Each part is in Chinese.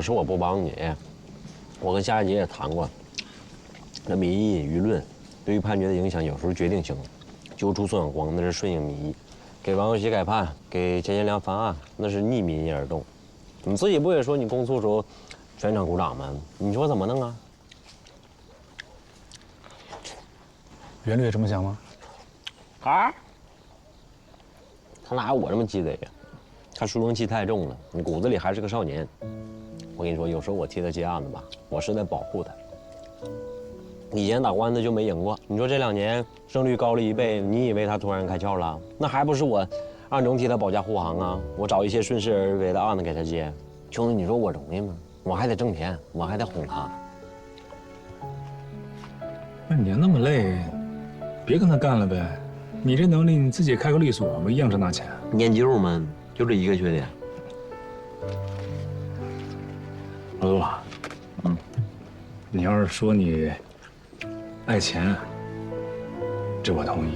是我不帮你，我跟夏姐也谈过，那民意舆论对于判决的影响有时候决定性，揪出宋晓光那是顺应民意，给王有喜改判，给钱建良翻案那是逆民意而动。你自己不也说你公诉时候全场鼓掌吗？你说怎么弄啊？袁律也这么想吗？啊？他哪有我这么鸡贼呀？他书生气太重了，你骨子里还是个少年。我跟你说，有时候我替他接案子吧，我是在保护他。以前打官司就没赢过，你说这2年胜率高了1倍，你以为他突然开窍了？那还不是我暗中替他保驾护航啊？我找一些顺势而为的案子给他接。兄弟，你说我容易吗？我还得挣钱，我还得哄他。那你要那么累，别跟他干了呗。你这能力，你自己开个律所，不一样挣大钱？念旧嘛，就这一个缺点。老杜，你要是说你爱钱，这我同意。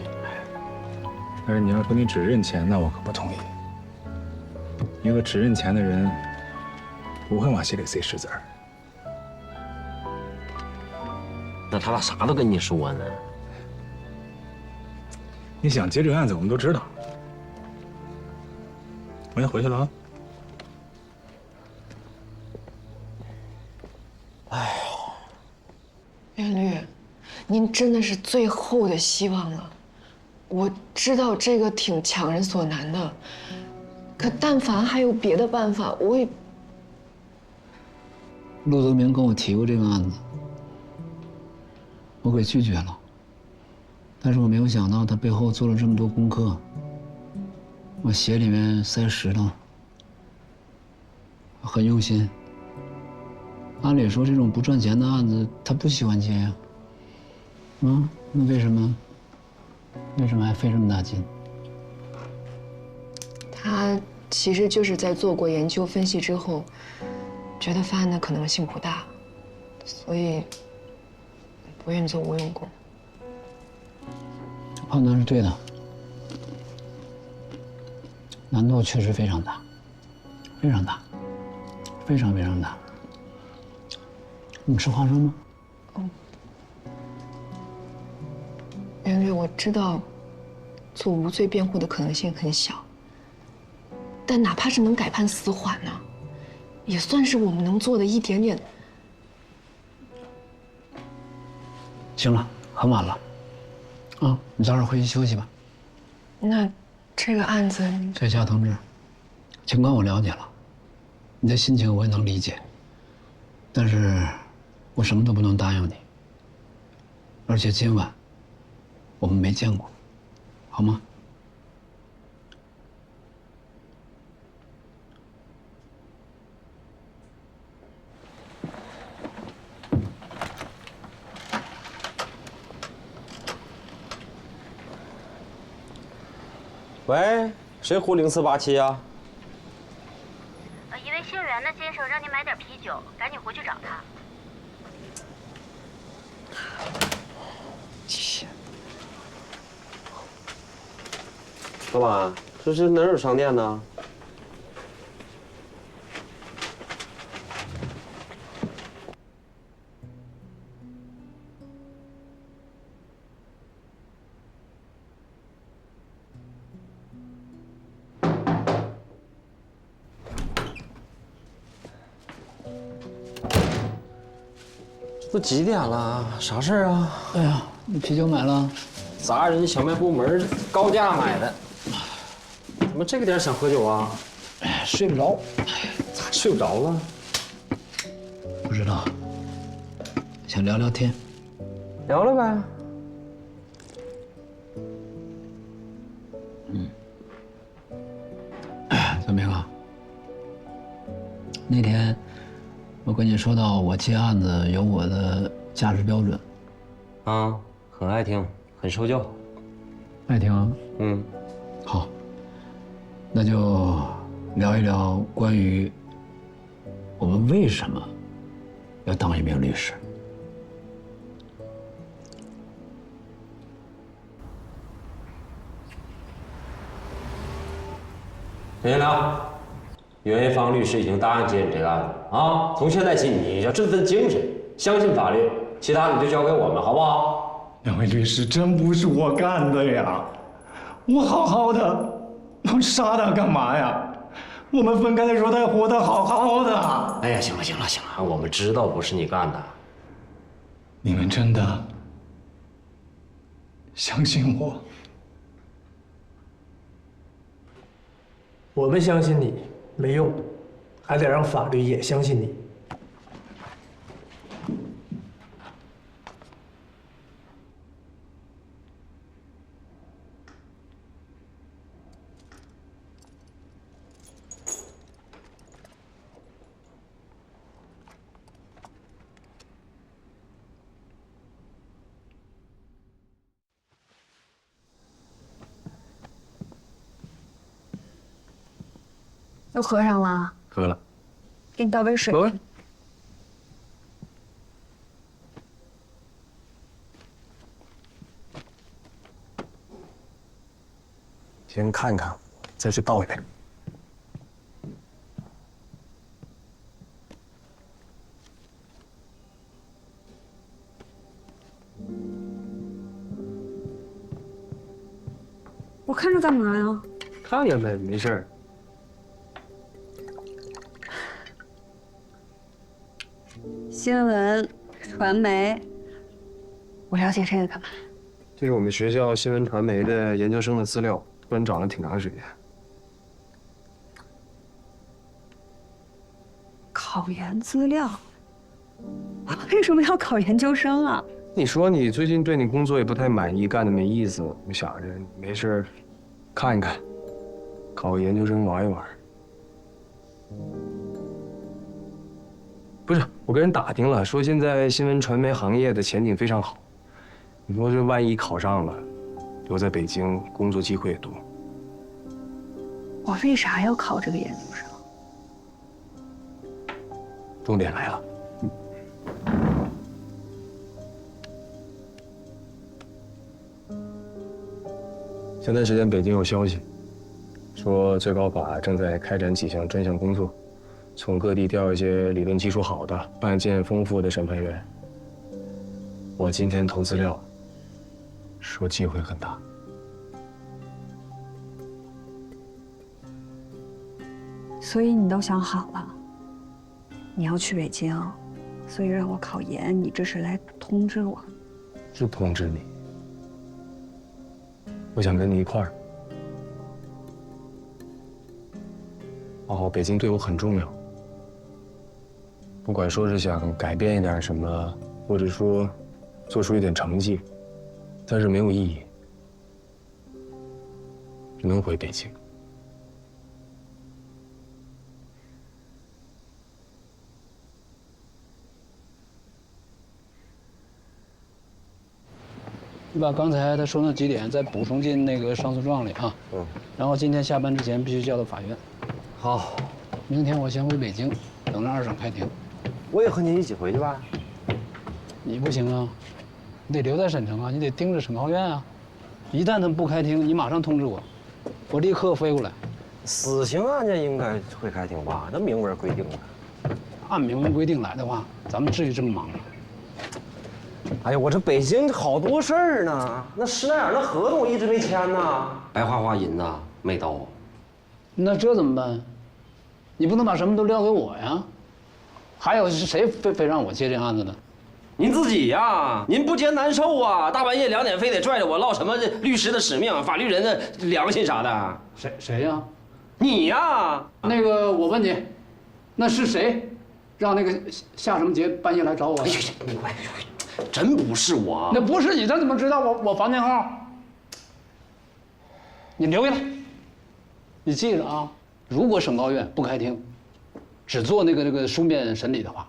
但是你要说你只认钱，那我可不同意。一个只认钱的人，不会往心里塞石子儿。那他咋啥都跟你说呢？你想接这个案子，我们都知道。我先回去了啊。袁律，您真的是最后的希望了。我知道这个挺强人所难的，可但凡还有别的办法，我也……陆泽明跟我提过这个案子，我给拒绝了。但是我没有想到他背后做了这么多功课，我鞋里面塞石头，很用心。按理说这种不赚钱的案子，他不喜欢接呀。那为什么还费这么大劲？他其实就是在做过研究分析之后，觉得翻案的可能性不大，所以不愿意做无用功。判断是对的，难度确实非常大，非常大，非常非常大。你吃花生吗？袁律，我知道做无罪辩护的可能性很小，但哪怕是能改判死缓呢，也算是我们能做的一点点。行了，很晚了，你早点回去休息吧。那这个案子，在下同志，情况我了解了，你的心情我也能理解，但是我什么都不能答应你，而且今晚我们没见过，好吗？喂，谁呼0487啊？一位姓袁的先生让您买点啤酒，赶紧回去找他。老板，这是哪有商店呢？都几点了？啥事儿啊？哎呀，你啤酒买了？砸人小卖部门高价买的，怎么这个点想喝酒啊？哎，睡不着。咋睡不着了？不知道，想聊聊天。聊聊呗。小明啊，那天我跟你说到我接案子有我的价值标准。啊，很爱听，很受教。爱听啊？好，那就聊一聊关于我们为什么要当一名律师。谁聊？袁一方律师已经答应接你这个案子啊！从现在起，你要振奋精神，相信法律，其他你就交给我们，好不好？两位律师，真不是我干的呀！我好好的，我杀他干嘛呀？我们分开的时候，他还活得好好的。哎呀，行了，我们知道不是你干的。你们真的相信我？我们相信你没用，还得让法律也相信你。都喝上了，喝了。给你倒杯水。喝。先看看，再去倒一杯。我看着干嘛呀？看看呗，没事儿。新闻传媒，我了解这个干嘛？这是我们学校新闻传媒的研究生的资料，突然找了挺长时间。考研资料，为什么要考研究生啊？你说你最近对你工作也不太满意，干的没意思，我想着没事儿看一看，考个研究生玩一玩。不是，我跟人打听了，说现在新闻传媒行业的前景非常好。你说这万一考上了，留在北京工作机会也多。我为啥要考这个研究生？重点来了，前段时间北京有消息，说最高法正在开展几项专项工作。从各地调一些理论基础好的、办件丰富的审判员。我今天投资料，说机会很大。所以你都想好了，你要去北京，所以让我考研，你这是来通知我？是通知你，我想跟你一块儿。哦，北京对我很重要。不管说是想改变一点什么，或者说做出一点成绩，但是没有意义，只能回北京。你把刚才他说那几点再补充进那个上诉状里啊。然后今天下班之前必须交到法院。好，明天我先回北京，等着二审开庭。我也和你一起回去吧。你不行啊，你得留在省城啊，你得盯着省考院啊。一旦他们不开庭，你马上通知我，我立刻飞过来。死刑案件应该会开庭吧？那明文规定的。按明文规定来的话，咱们至于这么忙吗？哎呀，我这北京好多事儿呢，那施耐尔那合同一直没签呢，白花花银子没到。那这怎么办？你不能把什么都撂给我呀？还有是谁非让我接这案子的？您自己呀，您不嫌难受啊？大半夜2点非得拽着我唠什么律师的使命、法律人的良心啥的？谁呀？你呀？那个我问你，那是谁让那个夏什么杰半夜来找我？哎呀，真不是我。那不是你，他怎么知道我房间号？你留下来，你记着啊。如果省高院不开庭，只做那个书面审理的话，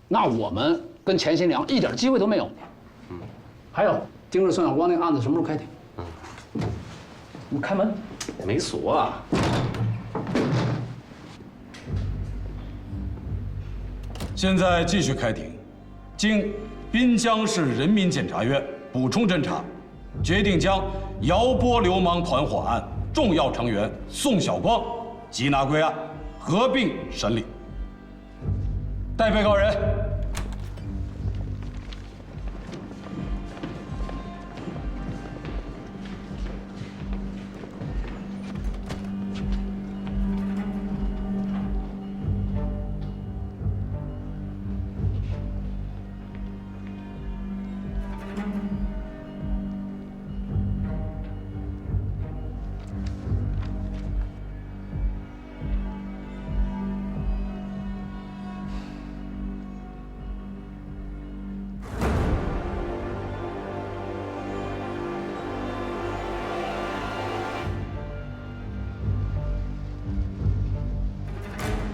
那我们跟钱新良一点机会都没有。还有盯着孙晓光那个案子什么时候开庭？你开门。没锁啊。现在继续开庭，经滨江市人民检察院补充侦查，决定将姚波流氓团伙案重要成员宋晓光缉拿归案，合并审理。带被告人。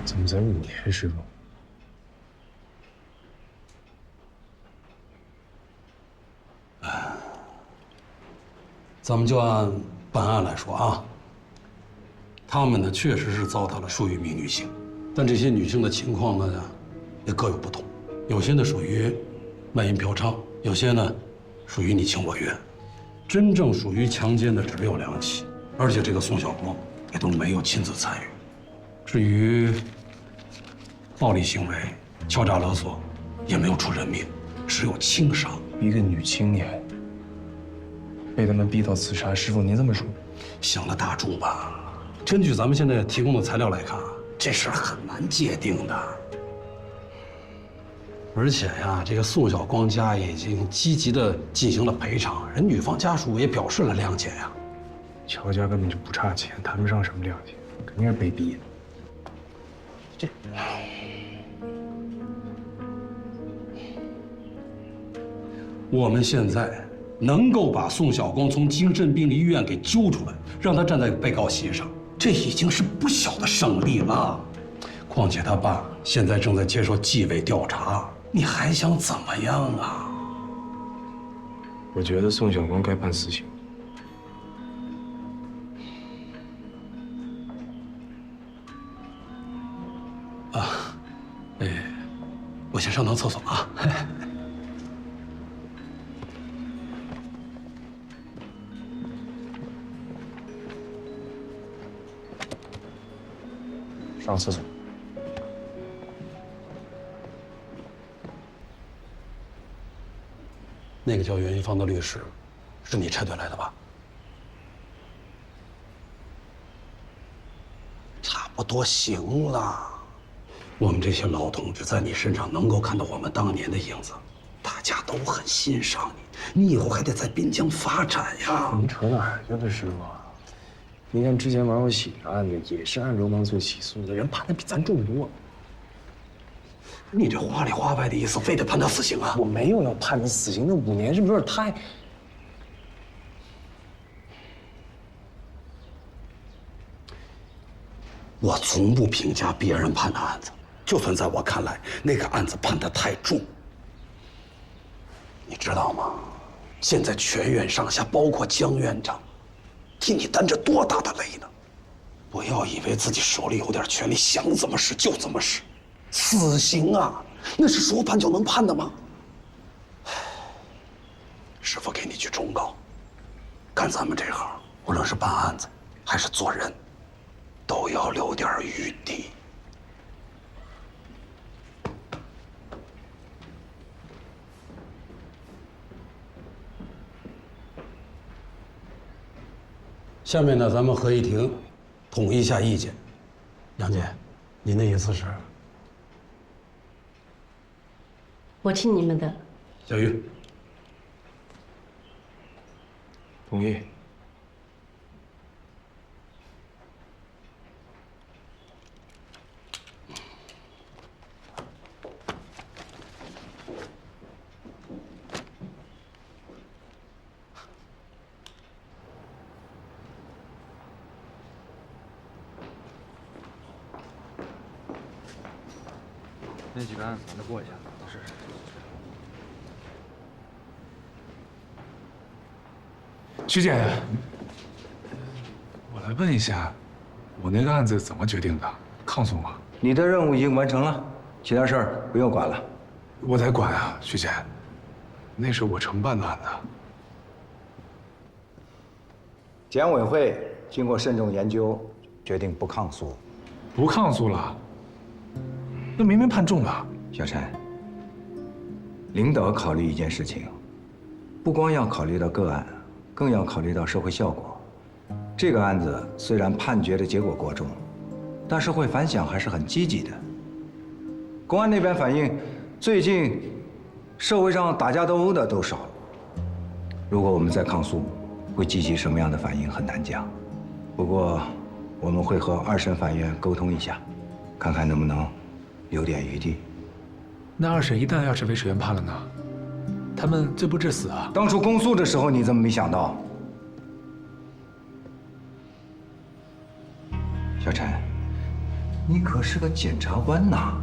怎么才5天，师傅？咱们就按办案来说啊，他们呢确实是糟蹋了数余名女性，但这些女性的情况呢也各有不同，有些呢属于卖淫嫖娼，有些呢属于你情我愿，真正属于强奸的只有2起，而且这个宋晓光也都没有亲自参与。至于暴力行为、敲诈勒索，也没有出人命，只有轻伤。一个女青年被他们逼到自杀，师傅您这么说，想了大众吧？根据咱们现在提供的材料来看，这事儿很难界定的。而且呀，这个宋晓光家已经积极的进行了赔偿，人女方家属也表示了谅解呀。乔家根本就不差钱，谈不上什么谅解，肯定是被逼的。我们现在能够把宋晓光从精神病医院给揪出来，让他站在被告席上，这已经是不小的胜利了。况且他爸现在正在接受纪委调查，你还想怎么样啊？我觉得宋晓光该判死刑。我先上趟厕所啊。上厕所。那个叫袁一芳的律师，是你拆队来的吧？差不多行了。我们这些老同志在你身上能够看到我们当年的影子，大家都很欣赏你。你以后还得在滨江发展呀。您扯哪儿去了，师傅？您看之前王有喜的案子也是按流氓罪起诉的，人判的比咱重多。你这话里话外的意思，非得判他死刑啊？我没有要判他死刑，那5年是不是有点太……我从不评价别人判的案子，就算在我看来，那个案子判得太重。你知道吗？现在全院上下，包括江院长，替你担着多大的累呢？不要以为自己手里有点权利，想怎么使就怎么使。死刑啊，那是说判就能判的吗？师父给你句忠告：干咱们这行，无论是办案子还是做人，都要留点余地。下面呢，咱们合议庭统一下意见。杨姐，您的意思是？我听你们的。小玉，同意。那几个案子咱们过一下。是。徐姐，我来问一下，我那个案子怎么决定的？抗诉吗？你的任务已经完成了，其他事儿不用管了。我得管啊，徐姐，那是我承办的案子。检委会经过慎重研究，决定不抗诉。不抗诉了？那明明判重了。小陈，领导考虑一件事情，不光要考虑到个案，更要考虑到社会效果。这个案子虽然判决的结果过重，但社会反响还是很积极的。公安那边反映，最近社会上打架斗殴的都少了。如果我们再抗诉，会激起什么样的反应很难讲。不过，我们会和2审法院沟通一下，看看能不能留点余地。那2审一旦要是维持原判了呢？他们罪不至死啊！当初公诉的时候，你怎么没想到？小陈，你可是个检察官呐！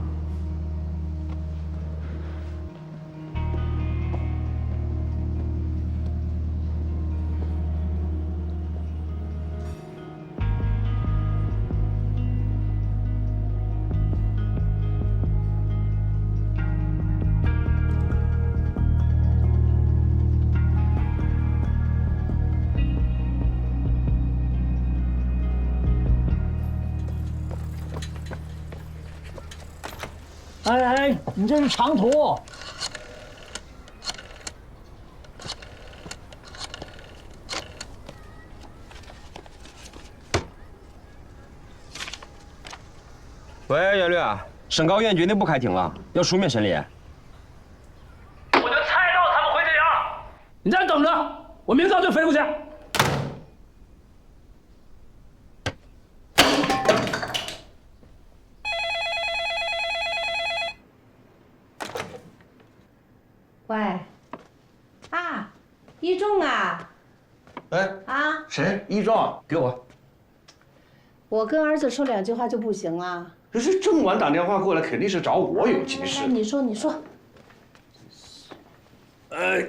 哎，你这是长途。喂，袁律，省高院决定不开庭了，要书面审理。我就猜到他们会这样。你在这等着，我明早就飞过去。喂，啊，一中啊！哎，啊，谁？一壮，给我。我跟儿子说2句话就不行了。这是郑晚打电话过来，肯定是找我有急事。你说，你说。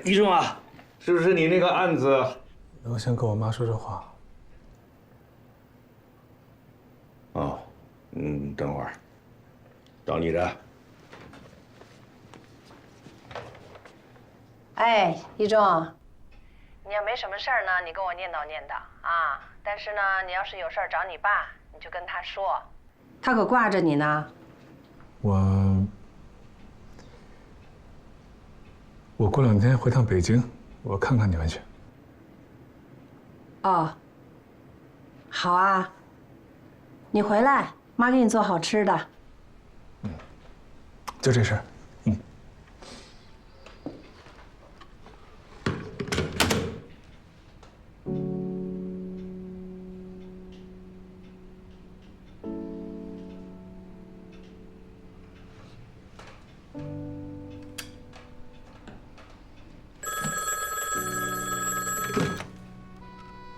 一中啊，是不是你那个案子？我先跟我妈说说话。哦，等会儿，找你的。哎，一中，你要没什么事儿呢，你跟我念叨念叨啊。但是呢，你要是有事儿找你爸，你就跟他说，他可挂着你呢。我过2天回趟北京，我看看你们去。哦，好啊，你回来，妈给你做好吃的。就这事儿。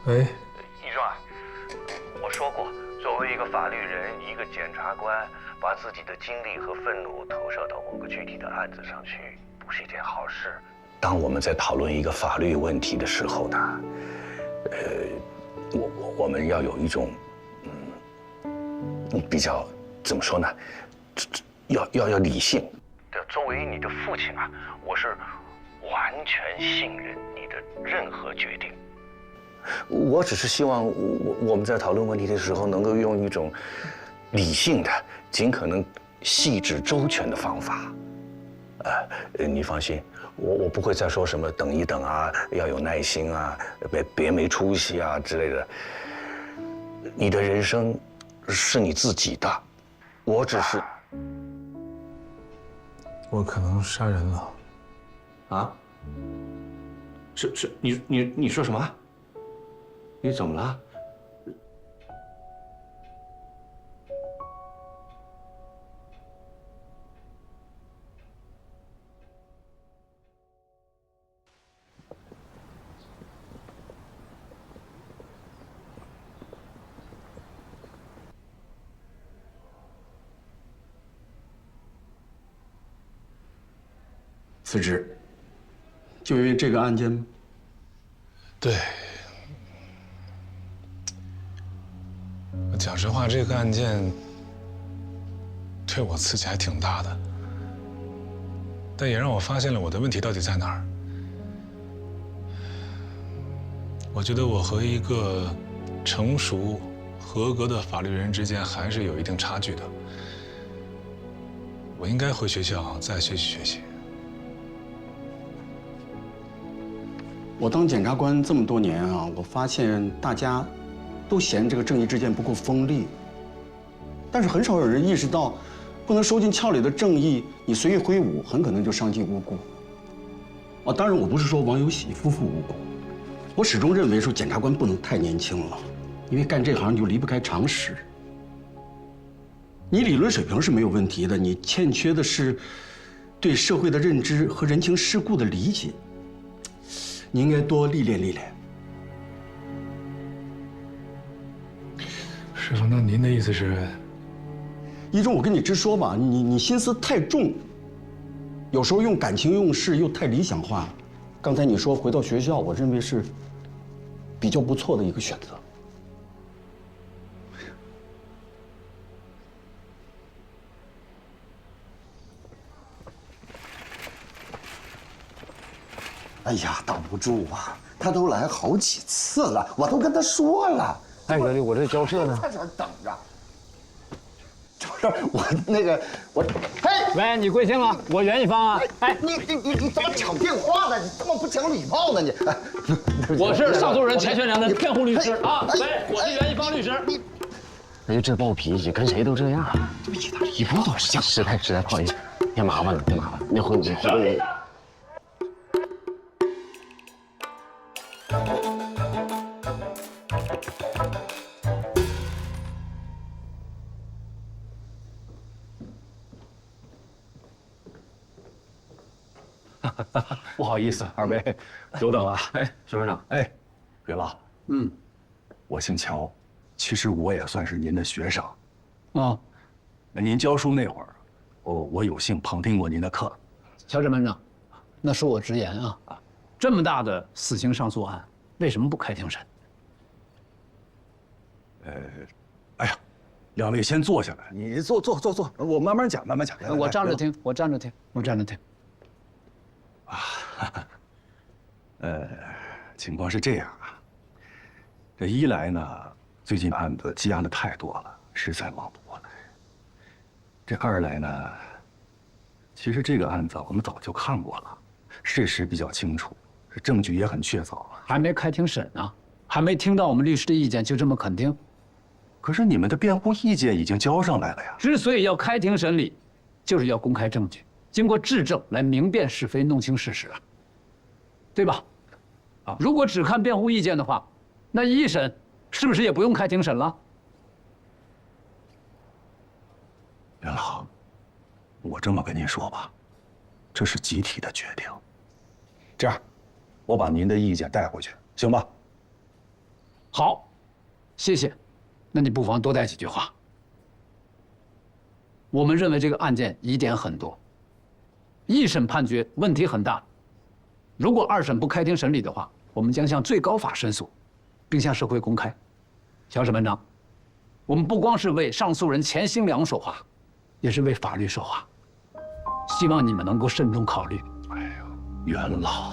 喂，一中啊，我说过，作为一个法律人，一个检察官，把自己的精力和愤怒投射到某个具体的案子上去，不是一件好事。当我们在讨论一个法律问题的时候呢，我们要有一种，比较怎么说呢？要理性。作为你的父亲啊，我是完全信任你的任何决定。我只是希望我们在讨论问题的时候，能够用一种理性的、尽可能细致周全的方法。你放心，我不会再说什么等一等啊，要有耐心啊，别没出息啊之类的。你的人生是你自己的，我只是……我可能杀人了。啊？是，你说什么？你怎么了？辞职，就因为这个案件。对。讲实话，这个案件对我刺激还挺大的，但也让我发现了我的问题到底在哪儿。我觉得我和一个成熟、合格的法律人之间还是有一定差距的。我应该回学校再学习学习。我当检察官这么多年啊，我发现大家都嫌这个正义之剑不够锋利，但是很少有人意识到，不能收进鞘里的正义，你随意挥舞，很可能就伤及无辜。啊，当然我不是说王有喜夫妇无辜，我始终认为说检察官不能太年轻了，因为干这行就离不开常识。你理论水平是没有问题的，你欠缺的是对社会的认知和人情世故的理解。你应该多历练历练。师傅，那您的意思是？一中，我跟你直说吧，你心思太重，有时候用感情用事又太理想化。刚才你说回到学校，我认为是比较不错的一个选择。哎呀，挡不住啊！他都来好几次了，我都跟他说了。哎，原来我这交涉呢，在这儿等着。我那个我，嘿，喂，你贵姓了？我袁一方啊。哎，你怎么抢电话呢？你这么不讲礼貌呢？你，我是上诉人钱学良的辩护律师啊。喂，我是袁一方律师。哎呀，这暴脾气，跟谁都这样。这意大利一不都是这样？实在不好意思，太麻烦了，太麻烦了。那回。不好意思，二位久等了。哎，沈班长，哎，岳老，我姓乔，其实我也算是您的学生。啊，您教书那会儿，我有幸旁听过您的课。乔审班长，那恕我直言啊，这么大的死刑上诉案，为什么不开庭审？哎呀，两位先坐下来，你坐，我慢慢讲，慢慢讲。我站着听，我站着听，我站着听。情况是这样啊，这一来呢，最近案子积压的太多了，实在忙不过来。这二来呢，其实这个案子我们早就看过了，事实比较清楚，证据也很确凿，还没开庭审呢，还没听到我们律师的意见就这么肯定？可是你们的辩护意见已经交上来了呀。之所以要开庭审理，就是要公开证据，经过质证来明辨是非，弄清事实啊，对吧？啊，如果只看辩护意见的话，那一审是不是也不用开庭审了？袁老，我这么跟您说吧，这是集体的决定。这样，我把您的意见带回去，行吧？好，谢谢。那你不妨多带几句话。我们认为这个案件疑点很多，一审判决问题很大。如果二审不开庭审理的话，我们将向最高法申诉，并向社会公开。小沈班长，我们不光是为上诉人钱兴良说话，也是为法律说话。希望你们能够慎重考虑。哎呦，袁老，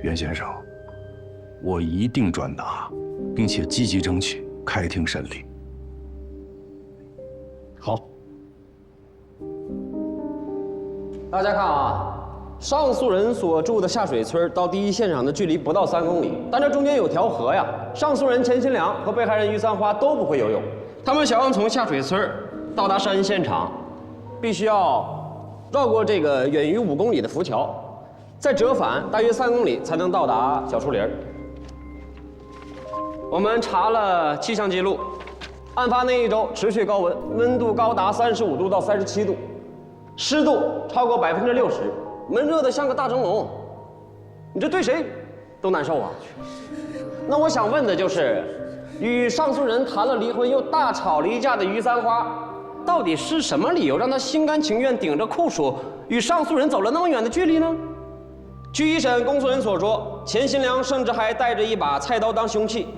袁先生，我一定转达，并且积极争取开庭审理。好。大家看啊，上诉人所住的下水村到第一现场的距离不到3公里，但这中间有条河呀。上诉人钱新良和被害人于三花都不会游泳，他们想要从下水村到达杀人现场，必须要绕过这个远于5公里的浮桥，再折返大约3公里才能到达小树林。我们查了气象记录，案发那一周持续高温，温度高达35度到37度。湿度超过60%，闷热的像个大蒸笼，你这对谁都难受啊。那我想问的就是，与上诉人谈了离婚又大吵了一架的于三花，到底是什么理由让他心甘情愿顶着酷暑与上诉人走了那么远的距离呢？据一审公诉人所说，钱新良甚至还带着一把菜刀当凶器。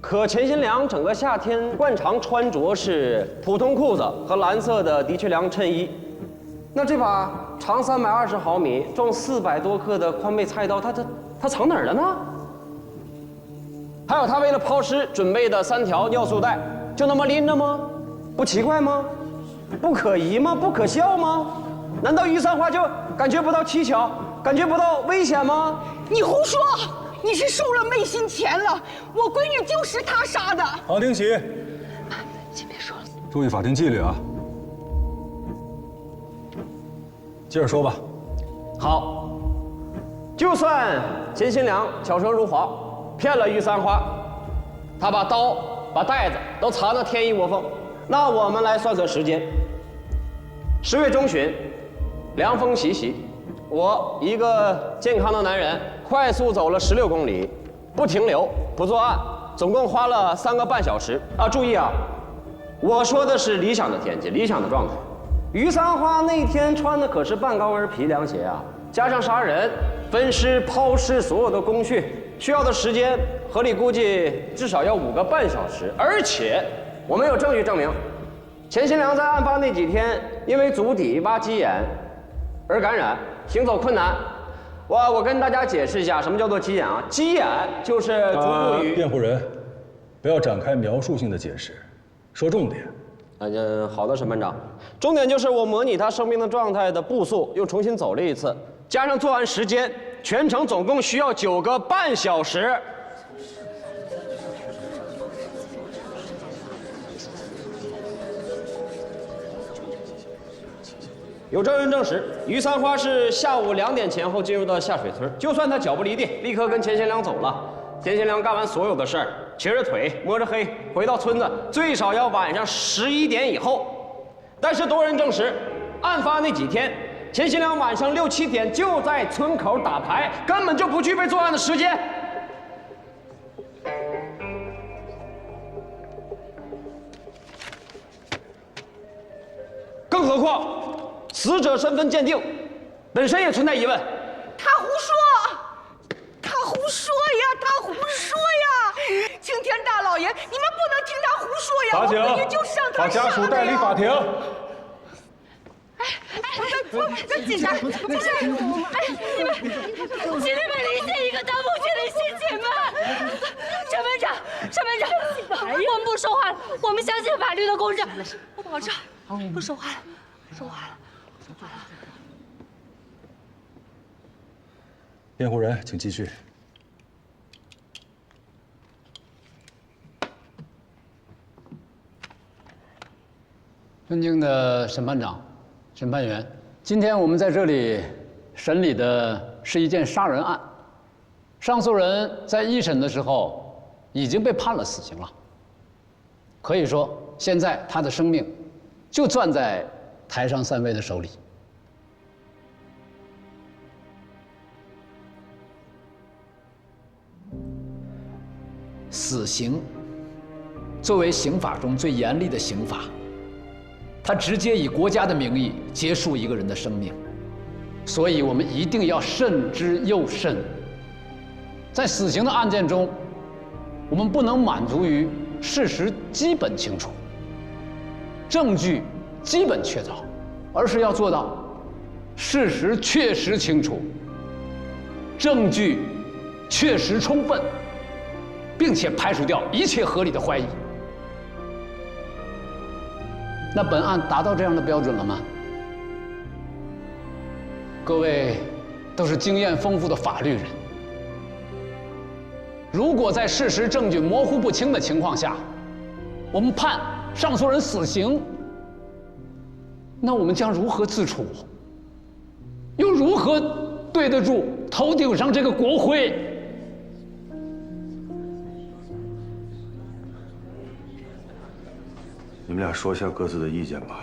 可钱新良整个夏天惯常穿着是普通裤子和蓝色的的确良衬衣。那这把长320毫米、重400多克的宽背菜刀，它他藏哪儿了呢？还有他为了抛尸准备的3条尿素袋，就那么拎着吗？不奇怪吗？不可疑吗？不可笑吗？难道于三花就感觉不到蹊跷，感觉不到危险吗？你胡说！你是收了昧心钱了，我闺女就是他杀的。好，停席。先别说了，注意法庭纪律啊。接着说吧。好，就算钱新良巧舌如滑，骗了于三花，他把刀、把袋子都藏得天衣无缝。那我们来算算时间。10月中旬，凉风习习，我一个健康的男人，快速走了16公里，不停留，不作案，总共花了3个半小时。啊，注意啊，我说的是理想的天气，理想的状态。于三花那天穿的可是半高跟皮凉鞋啊，加上杀人、分尸、抛尸所有的工序，需要的时间合理估计至少要5个半小时。而且我们有证据证明，钱新良在案发那几天因为足底挖鸡眼而感染，行走困难。我跟大家解释一下，什么叫做鸡眼啊？鸡眼就是足部与辩护人，不要展开描述性的解释，说重点。好的，审判长。重点就是我模拟他生命的状态的步数又重新走了一次，加上作案时间，全程总共需要9个半小时。有证人证实，于三花是下午2点前后进入到下水村，就算他脚不离地，立刻跟钱新良走了。钱新良干完所有的事儿，瘸着腿摸着黑回到村子，最少要晚上11点以后。但是多人证实，案发那几天，钱新良晚上6、7点就在村口打牌，根本就不具备作案的时间。更何况，死者身份鉴定本身也存在疑问。他胡说，他胡说呀，他胡说呀！青天大老爷，你们不能听他胡说呀！法警，我闺女就是让他把家属杀的呀！带离法庭。警察，你们请你们理解一个当母亲的心情吧。审判长，我们不说话了，我们相信法律的公正，我保证不说话了，不说话了。辩护人，请继续。尊敬的审判长、审判员，今天我们在这里审理的是一件杀人案。上诉人在一审的时候已经被判了死刑了，可以说现在他的生命就攥在台上3位的手里。死刑作为刑法中最严厉的刑罚，它直接以国家的名义结束一个人的生命，所以我们一定要慎之又慎。在死刑的案件中，我们不能满足于事实基本清楚、证据基本确凿，而是要做到事实确实清楚、证据确实充分，并且排除掉一切合理的怀疑。那本案达到这样的标准了吗？各位都是经验丰富的法律人，如果在事实证据模糊不清的情况下，我们判上诉人死刑，那我们将如何自处？又如何对得住头顶上这个国徽？你们俩说一下各自的意见吧。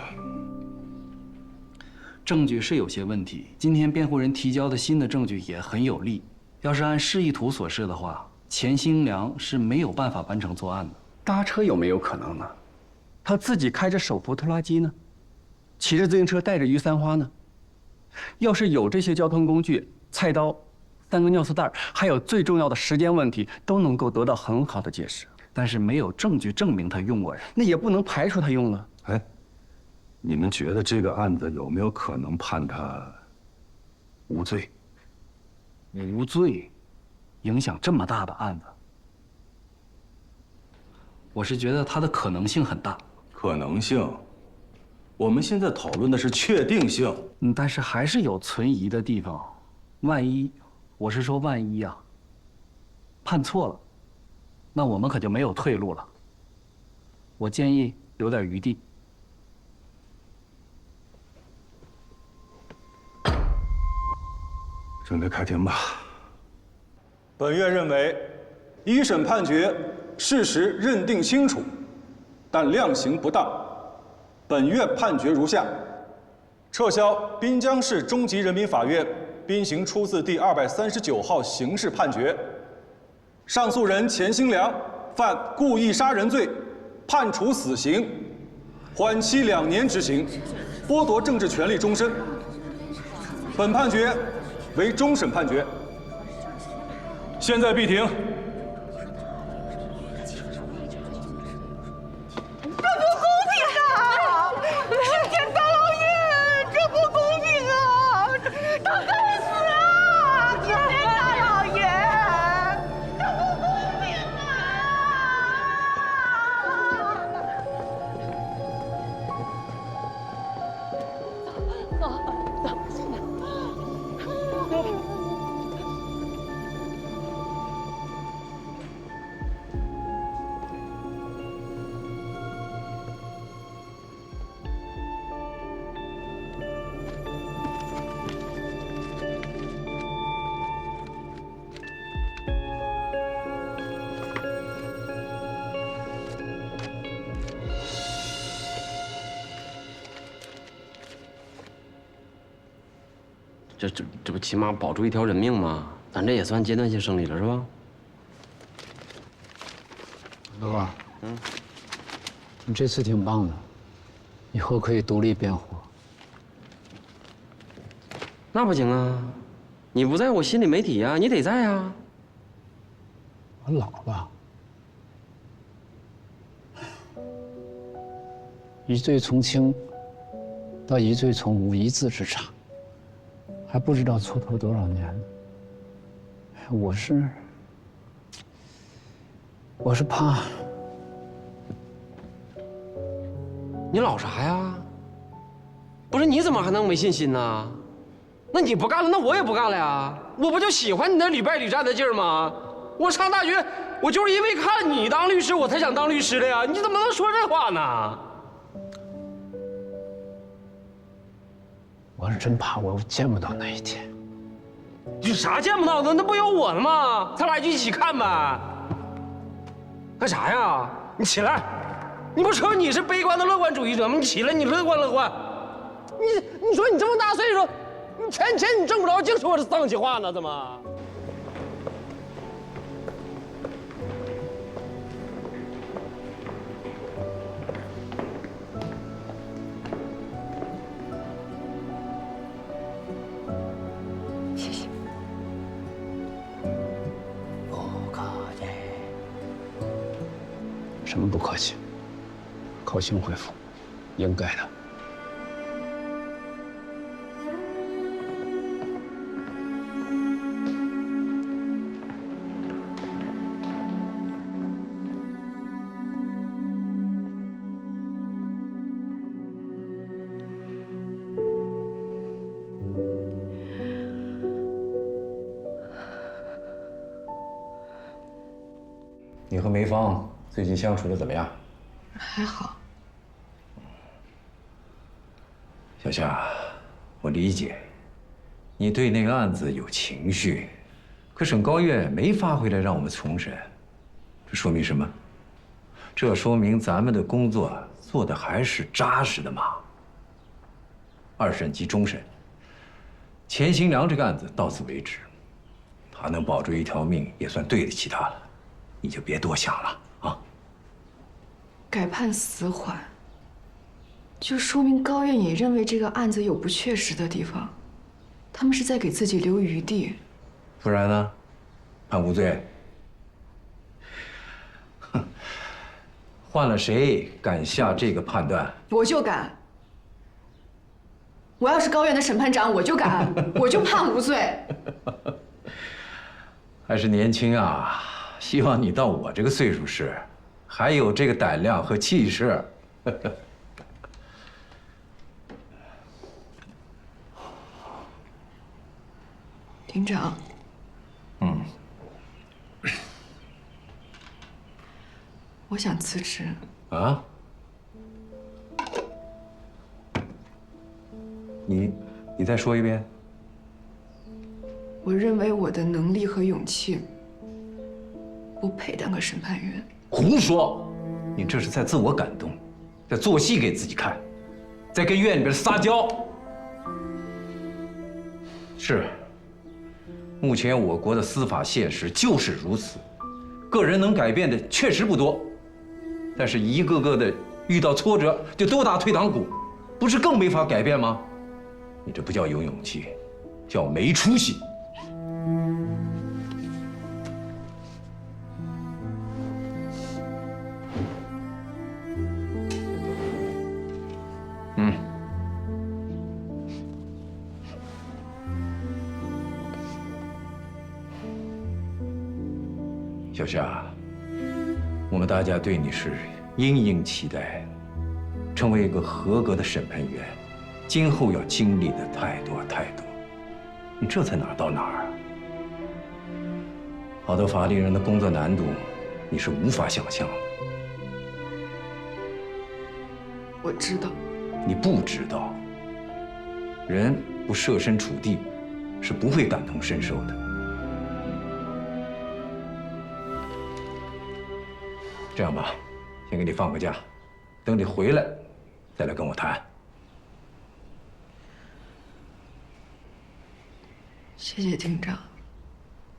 证据是有些问题，今天辩护人提交的新的证据也很有力。要是按示意图所示的话，钱新良是没有办法完成作案的。搭车有没有可能呢？他自己开着手扶拖拉机呢？骑着自行车带着于三花呢？要是有这些交通工具、菜刀、3个尿素袋，还有最重要的时间问题，都能够得到很好的解释。但是没有证据证明他用过呀，那也不能排除他用了。哎，你们觉得这个案子有没有可能判他无罪？无罪？影响这么大的案子，我是觉得它的可能性很大。可能性？我们现在讨论的是确定性。但是还是有存疑的地方。万一，我是说万一啊，判错了，那我们可就没有退路了。我建议留点余地。准备开庭吧。本院认为，一审判决事实认定清楚，但量刑不当。本院判决如下：撤销滨江市中级人民法院滨刑初字第239号刑事判决。上诉人钱兴良犯故意杀人罪，判处死刑，缓期2年执行，剥夺政治权利终身。本判决为终审判决。现在闭庭。这不公平啊！天大老爷，这不公平啊！他该死啊！天大老爷，这不公平啊！走。这不起码保住一条人命吗？咱这也算阶段性胜利了，是吧？刘哥，你这次挺棒的，以后可以独立辩护。那不行啊，你不在我心里没底呀，你得在呀。我老了，一罪从轻到一罪从无，一字之差。还不知道蹉跎多少年呢。我是怕。你老啥呀？不是你怎么还能没信心呢？那你不干了，那我也不干了呀。我不就喜欢你那屡败屡战的劲儿吗？我上大学，我就是因为看你当律师，我才想当律师的呀。你怎么能说这话呢？我是真怕我见不到那一天。有啥见不到的？那不有我了吗？咱俩就一起看呗。干啥呀？你起来！你不说你是悲观的乐观主义者吗？你起来，你乐观乐观。你说你这么大岁数，你钱你挣不着，净说这丧气话呢？怎么？谢谢。不客气。什么不客气？高兴回复，应该的。你和梅芳最近相处的怎么样？还好。小夏，我理解，你对那个案子有情绪，可省高院没发回来让我们重审，这说明什么？这说明咱们的工作做的还是扎实的嘛。二审及终审，钱兴良这个案子到此为止，他能保住一条命也算对得起他了，你就别多想了啊。改判死缓，就说明高院也认为这个案子有不确实的地方，他们是在给自己留余地。不然呢？判无罪？哼，换了谁敢下这个判断？我就敢。我要是高院的审判长，我就敢，我就判无罪。还是年轻啊，希望你到我这个岁数时，还有这个胆量和气势。庭长，我想辞职。啊？你再说一遍。我认为我的能力和勇气不配当个审判员。胡说！你这是在自我感动，在做戏给自己看，在跟院里边撒娇。是，目前我国的司法现实就是如此，个人能改变的确实不多，但是一个个的遇到挫折就都打退堂鼓，不是更没法改变吗？你这不叫有勇气，叫没出息。小夏，我们大家对你是殷殷期待，成为一个合格的审判员，今后要经历的太多太多，你这才哪儿到哪儿啊？好多法律人的工作难度，你是无法想象的。我知道。你不知道，人不设身处地，是不会感同身受的。这样吧，先给你放个假，等你回来，再来跟我谈。谢谢庭长。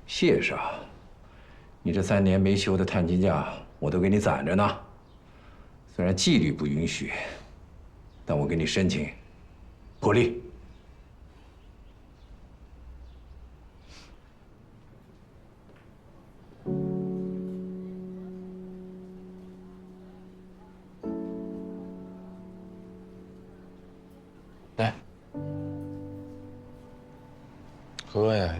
谢啥？你这3年没休的探亲假，我都给你攒着呢。虽然纪律不允许，但我给你申请破例。来，喝呀！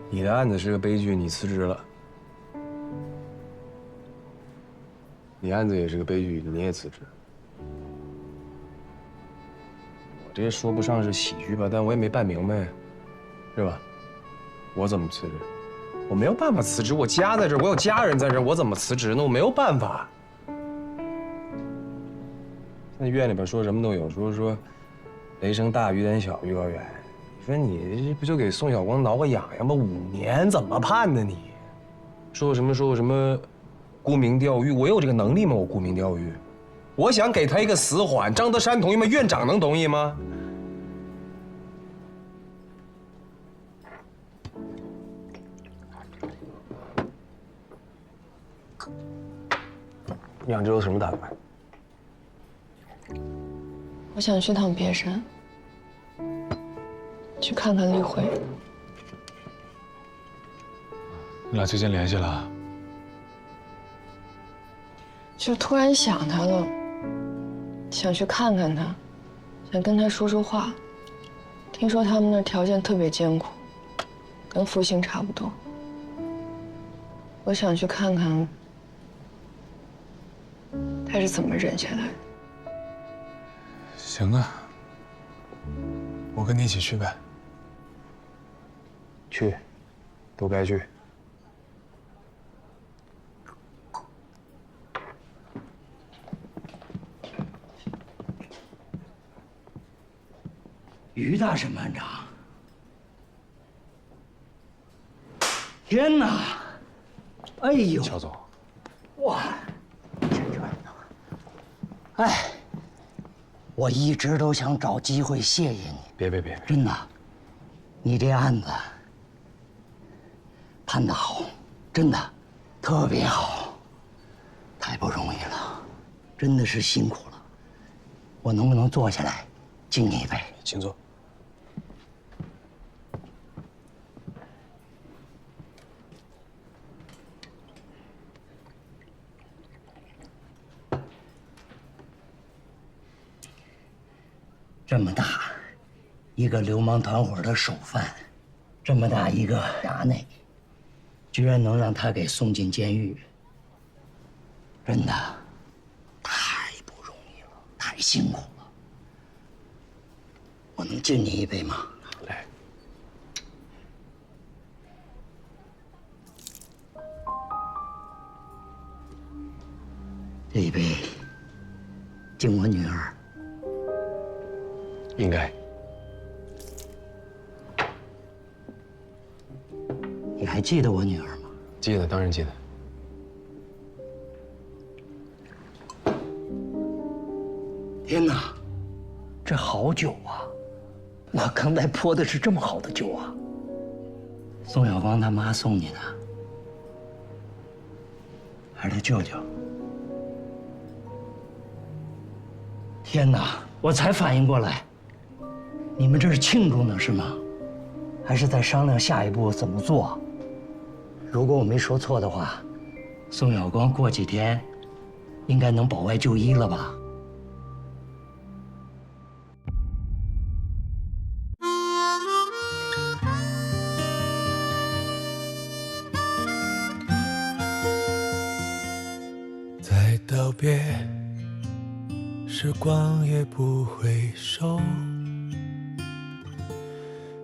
你的案子是个悲剧，你辞职了。你案子也是个悲剧，你也辞职。我这说不上是喜剧吧，但我也没办明白，是吧？我怎么辞职？我没有办法辞职，我家在这儿，我有家人在这儿，我怎么辞职呢？我没有办法。现在院里边说什么都有，说雷声大雨点小，预告员。你说你这不就给宋晓光挠个痒痒吗？5年怎么判的你？说过什么沽名钓誉？我有这个能力吗？我沽名钓誉？我想给他一个死缓，张德山同意吗？院长能同意吗？养州有什么打算？我想去趟别山，去看看丽慧。你俩最近联系了？就突然想她了，想去看看她，想跟她说说话。听说他们那条件特别艰苦，跟复兴差不多。我想去看看她是怎么忍下来的。行啊，我跟你一起去呗。去，都该去。于大审判长，天哪！哎呦，乔总，哇，哎，我一直都想找机会谢谢你。别，真的，你这案子判得好，真的特别好，太不容易了，真的是辛苦了。我能不能坐下来敬你一杯？请坐。这么大一个流氓团伙的首犯，这么大一个衙内，居然能让他给送进监狱，真的太不容易了，太辛苦了。我能敬你一杯吗？来。这一杯敬我女儿。应该。你还记得我女儿吗？记得，当然记得。天哪，这好酒啊！我刚才泼的是这么好的酒啊！宋小光他妈送你的，还是他舅舅？天哪，我才反应过来，你们这是庆祝呢是吗？还是在商量下一步怎么做？如果我没说错的话，宋小光过几天应该能保外就医了吧？再道别，时光也不回首，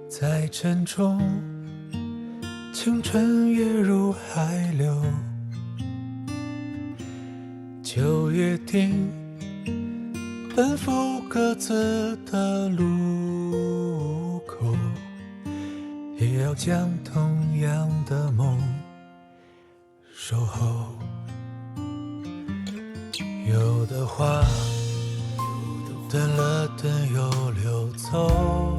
再沉重，青春也如海流，就约定奔赴各自的路口，也要将同样的梦守候。有的花等了等又溜走，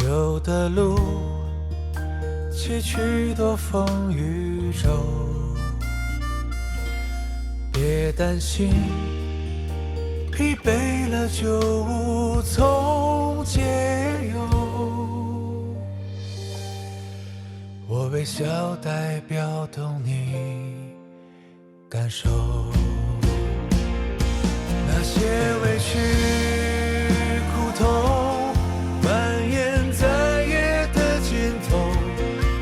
有的路崎岖多风雨骤，别担心，疲惫了就无从解忧。我微笑代表懂你感受，那些委屈苦痛蔓延在夜的尽头，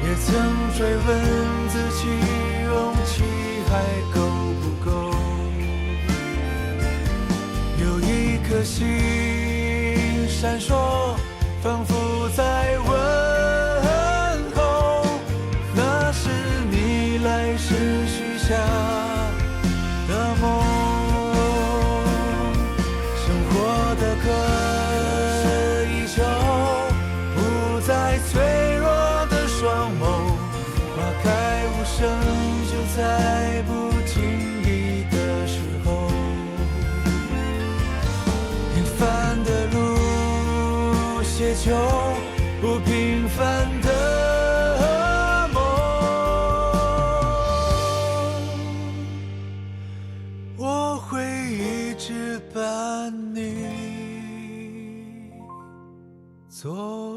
也曾追问自己勇气还够不够。有一颗心闪烁，仿佛在问候，那是你来时许下的梦。生活的渴依旧，不再脆弱的双眸，花开无声，就在不经意的时候。平凡的路，写就不平凡的梦。我会一直伴你左